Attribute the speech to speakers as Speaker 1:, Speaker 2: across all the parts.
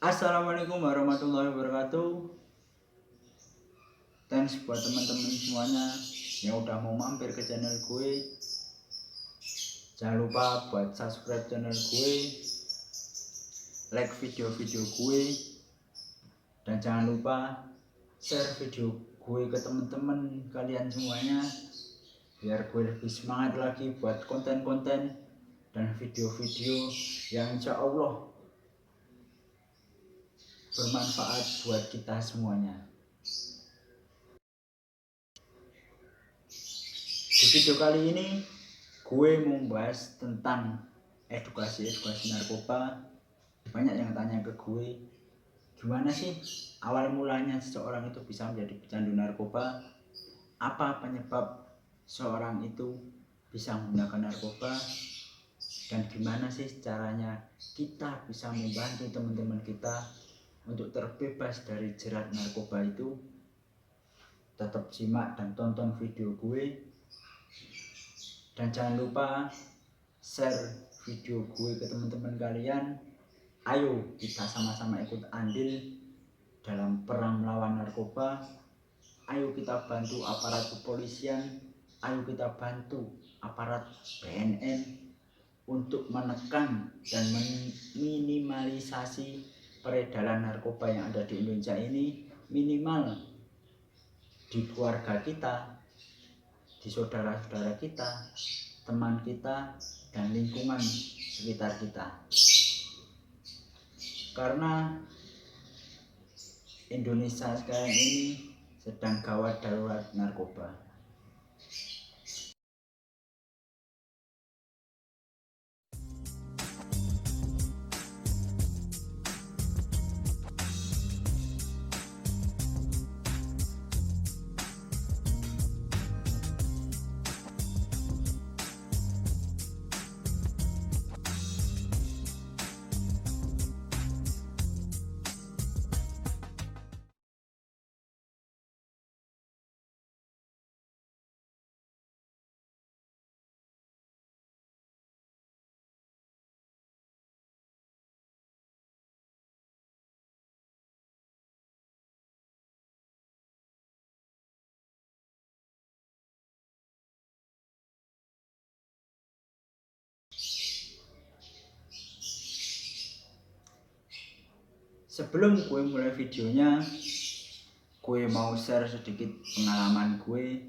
Speaker 1: Assalamualaikum warahmatullahi wabarakatuh. Thanks buat teman-teman semuanya yang udah mau mampir ke channel gue. Jangan lupa buat subscribe channel gue, like video-video gue, dan jangan lupa share video gue ke teman-teman kalian semuanya, biar gue lebih semangat lagi buat konten-konten dan video-video yang insya Allah bermanfaat buat kita semuanya. Di video kali ini gue mau membahas tentang edukasi narkoba. Banyak yang tanya ke gue, gimana sih awal mulanya seseorang itu bisa menjadi pecandu narkoba, apa penyebab seorang itu bisa menggunakan narkoba, dan gimana sih caranya kita bisa membantu teman-teman kita untuk terbebas dari jerat narkoba itu. Tetap simak dan tonton video gue, dan jangan lupa share video gue ke teman-teman kalian. Ayo kita sama-sama ikut andil dalam perang melawan narkoba. Ayo kita bantu aparat kepolisian, ayo kita bantu aparat BNN untuk menekan dan meminimalisasi peredaran narkoba yang ada di Indonesia ini. Minimal di keluarga kita, di saudara-saudara kita, teman kita, dan lingkungan sekitar kita. Karena Indonesia sekarang ini sedang gawat darurat narkoba. Sebelum gue mulai videonya, gue mau share sedikit pengalaman gue.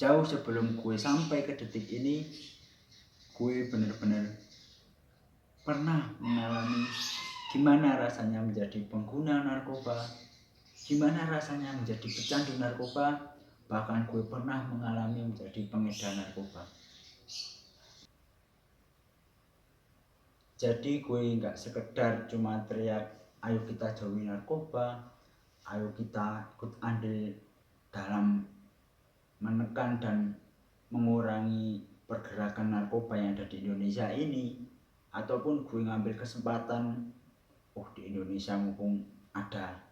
Speaker 1: Jauh sebelum gue sampai ke detik ini, gue bener-bener pernah mengalami gimana rasanya menjadi pengguna narkoba, gimana rasanya menjadi pecandu narkoba, bahkan gue pernah mengalami menjadi pengedar narkoba. Jadi gue nggak sekedar cuma teriak, ayo kita jauhi narkoba, ayo kita ikut andil dalam menekan dan mengurangi pergerakan narkoba yang ada di Indonesia ini, ataupun gue ngambil kesempatan, di Indonesia mumpung ada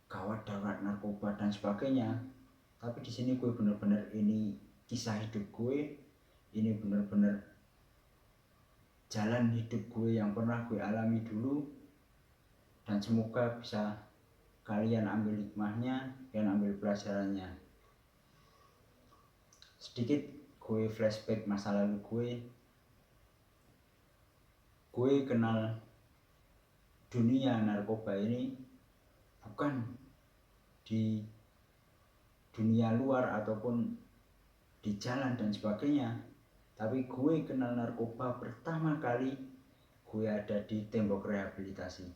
Speaker 1: gawat darurat narkoba dan sebagainya. Tapi di sini gue bener-bener, ini kisah hidup gue, ini bener-bener jalan hidup gue yang pernah gue alami dulu, dan semoga bisa kalian ambil hikmahnya dan ambil pelajarannya. Sedikit gue flashback masa lalu gue kenal dunia narkoba ini bukan di dunia luar ataupun di jalan dan sebagainya, tapi gue kenal narkoba pertama kali gue ada di tembok rehabilitasi.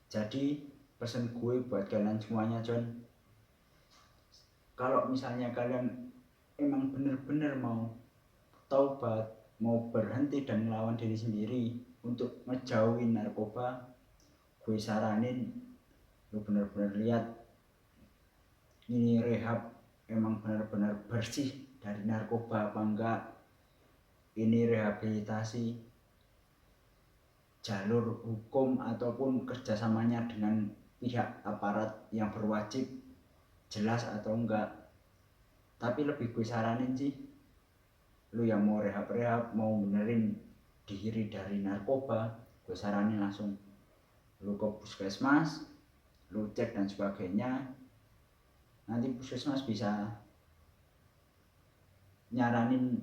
Speaker 1: Jadi pesan gue buat kalian semuanya, John, kalau misalnya kalian emang bener-bener mau taubat, mau berhenti dan melawan diri sendiri untuk ngejauhin narkoba, gue saranin lu bener-bener lihat ini rehab emang benar-benar bersih dari narkoba apa enggak. Ini rehabilitasi jalur hukum ataupun kerjasamanya dengan pihak aparat yang berwajib jelas atau enggak. Tapi lebih gue saranin sih, lu yang mau rehab-rehab, mau benerin diri dari narkoba, gue saranin langsung lu ke puskesmas, lu cek dan sebagainya. Nanti puskesmas bisa nyaranin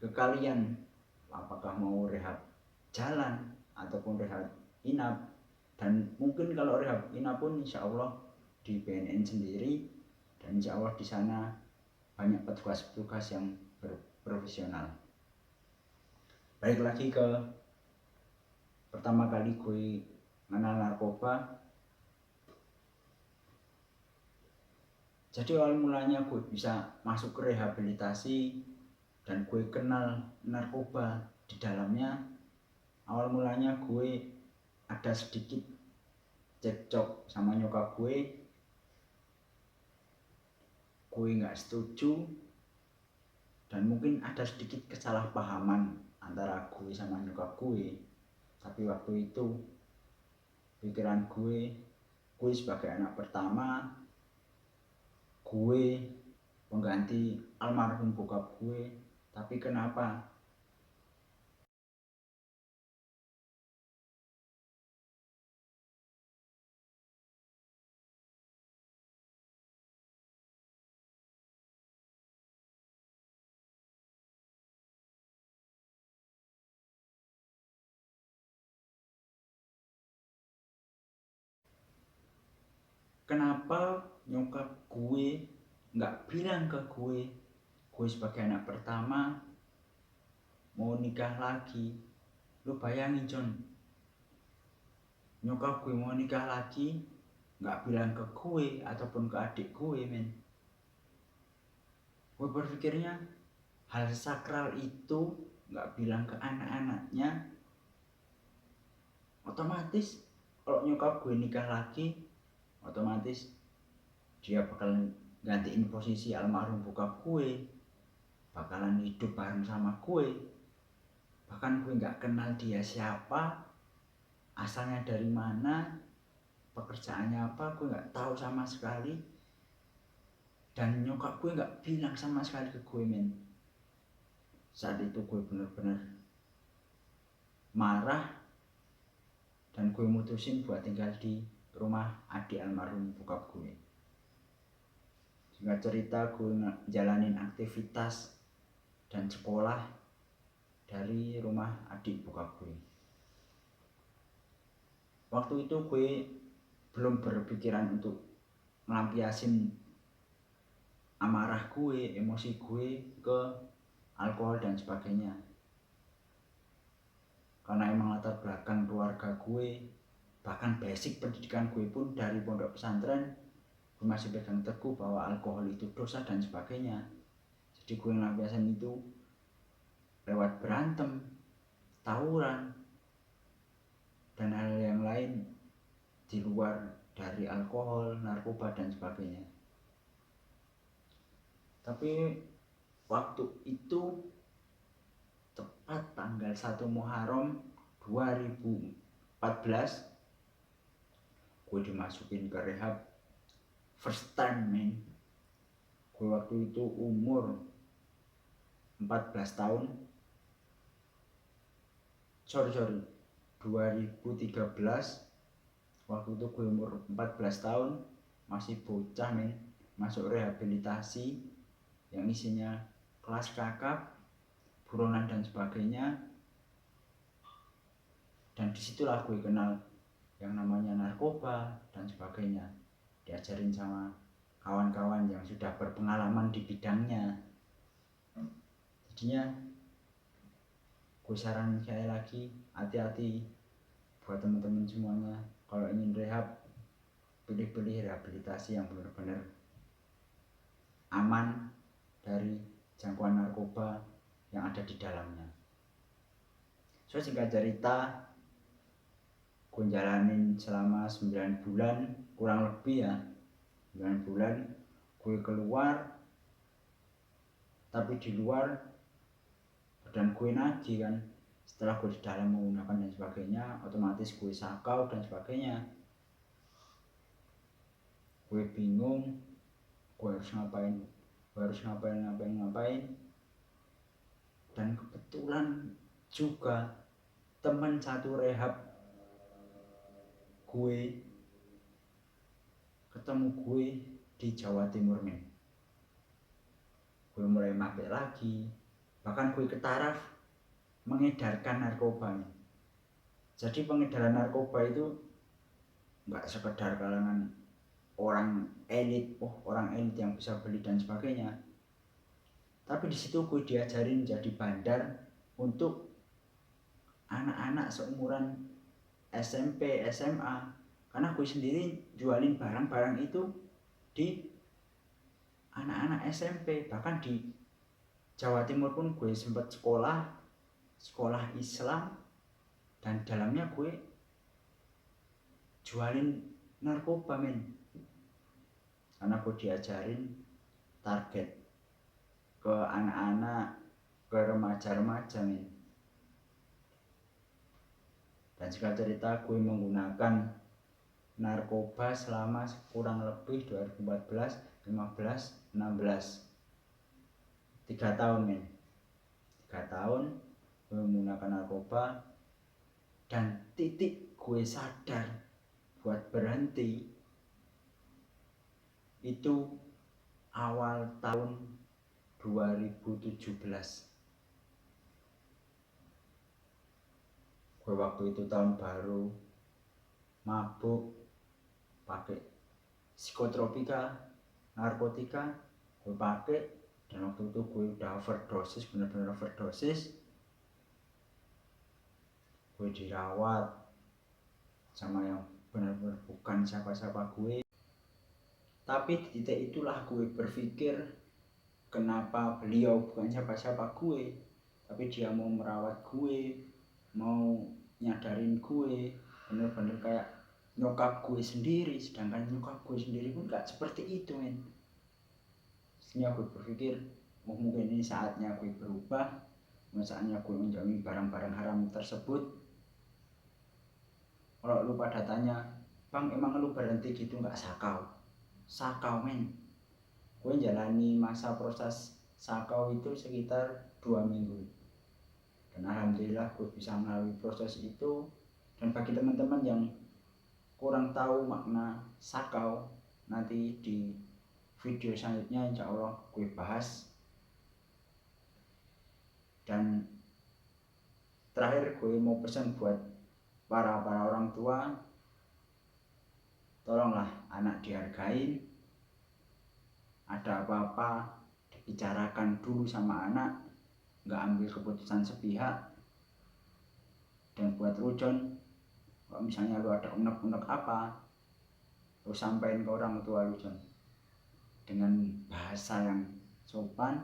Speaker 1: ke kalian apakah mau rehab jalan ataupun rehab inap. Dan mungkin kalau rehab inap pun insya Allah di BNN sendiri, dan insya Allah di sana banyak petugas-petugas yang berprofesional. Balik lagi ke pertama kali gue kenal narkoba. Jadi awal mulanya gue bisa masuk ke rehabilitasi dan gue kenal narkoba di dalamnya. Awal mulanya gue ada sedikit cekcok sama nyokap gue nggak setuju, dan mungkin ada sedikit kesalahpahaman antara gue sama nyokap gue. Tapi waktu itu pikiran gue sebagai anak pertama, gue pengganti almarhum bokap gue. Tapi kenapa nyokap gue nggak bilang ke gue sebagai anak pertama mau nikah lagi. Lu bayangin John, nyokap gue mau nikah lagi nggak bilang ke gue ataupun ke adik gue, men. Gue berpikirnya hal sakral itu nggak bilang ke anak-anaknya, otomatis kalau nyokap gue nikah lagi, otomatis dia bakalan gantiin posisi almarhum bokap gue, bakalan hidup bareng sama gue. Bahkan gue nggak kenal dia siapa, asalnya dari mana, pekerjaannya apa, gue nggak tahu sama sekali. Dan nyokap gue nggak bilang sama sekali ke gue, men. Saat itu gue bener-bener marah, dan gue mutusin buat tinggal di rumah adik almarhum bokap gue. Singkat cerita, gue jalanin aktivitas dan sekolah dari rumah adik bokap gue. Waktu itu gue belum berpikiran untuk melampiasin amarah gue, emosi gue ke alkohol dan sebagainya. Karena emang latar belakang keluarga gue, bahkan basic pendidikan gue pun dari pondok pesantren, gue masih pegang teguh bahwa alkohol itu dosa dan sebagainya. Jadi gue ngelampiasin itu lewat berantem, tawuran, dan hal yang lain di luar dari alkohol, narkoba dan sebagainya. Tapi waktu itu tepat tanggal 1 Muharram 2014 gue dimasukin ke rehab first time, men. Gue waktu itu umur 14 tahun. Sorry 2013. Waktu itu gue umur 14 tahun, masih bocah, men. Masuk rehabilitasi yang isinya kelas kakap, buronan dan sebagainya. Dan disitulah gue kenal yang namanya narkoba dan sebagainya, diajarin sama kawan-kawan yang sudah berpengalaman di bidangnya. Jadinya gue saranin sekali lagi, hati-hati buat teman-teman semuanya. Kalau ingin rehab, pilih-pilih rehabilitasi yang benar-benar aman dari jangkauan narkoba yang ada di dalamnya. So singkat cerita, gue jalanin selama 9 bulan kurang lebih ya, 9 bulan gue keluar. Tapi di luar badan gue nagih kan, setelah gue di dalam menggunakan dan sebagainya, otomatis gue sakau dan sebagainya. Gue bingung gue harus ngapain, dan kebetulan juga teman satu rehab gue di Jawa Timur men. Gue mulai mabek lagi, bahkan gue ke taraf mengedarkan narkoba men. Jadi pengedaran narkoba itu nggak sekedar kalangan orang elit, orang elit yang bisa beli dan sebagainya. Tapi di situ gue diajarin jadi bandar untuk anak-anak seumuran SMP, SMA. Karena gue sendiri jualin barang-barang itu di anak-anak SMP. Bahkan di Jawa Timur pun gue sempat sekolah Islam, dan dalamnya gue jualin narkoba men. Karena gue diajarin target ke anak-anak, ke remaja-remaja men. Dan singkat cerita gue menggunakan narkoba selama kurang lebih 2014, 15, 16 3 tahun men. 3 tahun gue menggunakan narkoba, dan titik gue sadar buat berhenti itu awal tahun 2017. Gue waktu itu tahun baru, mabuk, pakai psikotropika, narkotika, gue pakai, dan waktu itu gue udah overdosis, bener-bener overdosis. Gue dirawat sama yang bener-bener bukan siapa-siapa gue. Tapi di titik itulah gue berpikir, kenapa beliau bukan siapa-siapa gue, tapi dia mau merawat gue, mau nyadarin gue, bener-bener kayak nyokap gue sendiri. Sedangkan nyokap gue sendiri pun gak seperti itu men. Sehingga gue berpikir, mungkin ini saatnya gue berubah, saatnya gue menjauhi barang-barang haram tersebut. Kalau lu pada tanya, bang emang lu berhenti gitu gak sakau? Sakau men. Gue jalani masa proses sakau itu sekitar 2 minggu, dan alhamdulillah gue bisa melalui proses itu. Dan bagi teman-teman yang kurang tahu makna sakau, nanti di video selanjutnya insya Allah gue bahas. Dan terakhir gue mau pesan buat para orang tua, tolonglah anak dihargain. Ada apa-apa dibicarakan dulu sama anak, nggak ambil keputusan sepihak. Dan buat Rujon, kalau misalnya lu ada unek-unek apa, lu sampaikan ke orang tua lu Jon, dengan bahasa yang sopan,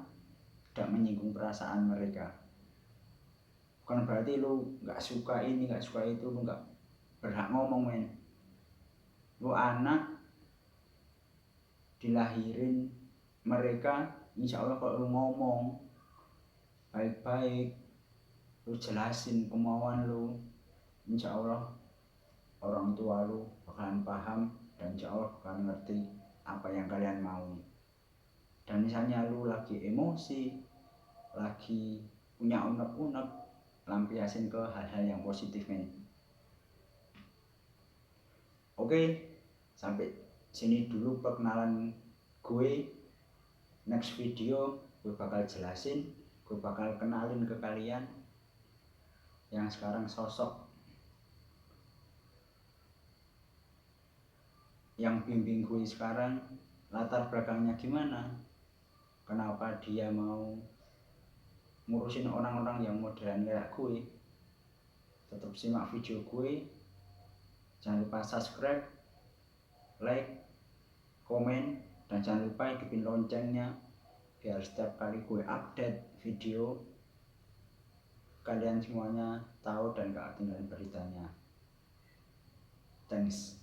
Speaker 1: tidak menyinggung perasaan mereka. Bukan berarti lu nggak suka ini, nggak suka itu, lu nggak berhak ngomong men. Lu anak dilahirin mereka, insya Allah kalau lu ngomong baik-baik, lu jelasin kemauan lu, insya Allah orang tua lu bakalan paham, dan insya Allah bakalan ngerti apa yang kalian mau. Dan misalnya lu lagi emosi, lagi punya unek-unek, lampiasin ke hal-hal yang positif men. Oke, sampai sini dulu perkenalan gue. Next video gue bakal jelasin, gue bakal kenalin ke kalian yang sekarang sosok yang bimbing gue sekarang, latar belakangnya gimana, kenapa dia mau ngurusin orang-orang yang modern kayak gue. Tetap simak video gue, jangan lupa subscribe, like, komen, dan jangan lupa hidupin loncengnya biar setiap kali gue update video kalian semuanya tahu dan gak ketinggalan beritanya. Thanks.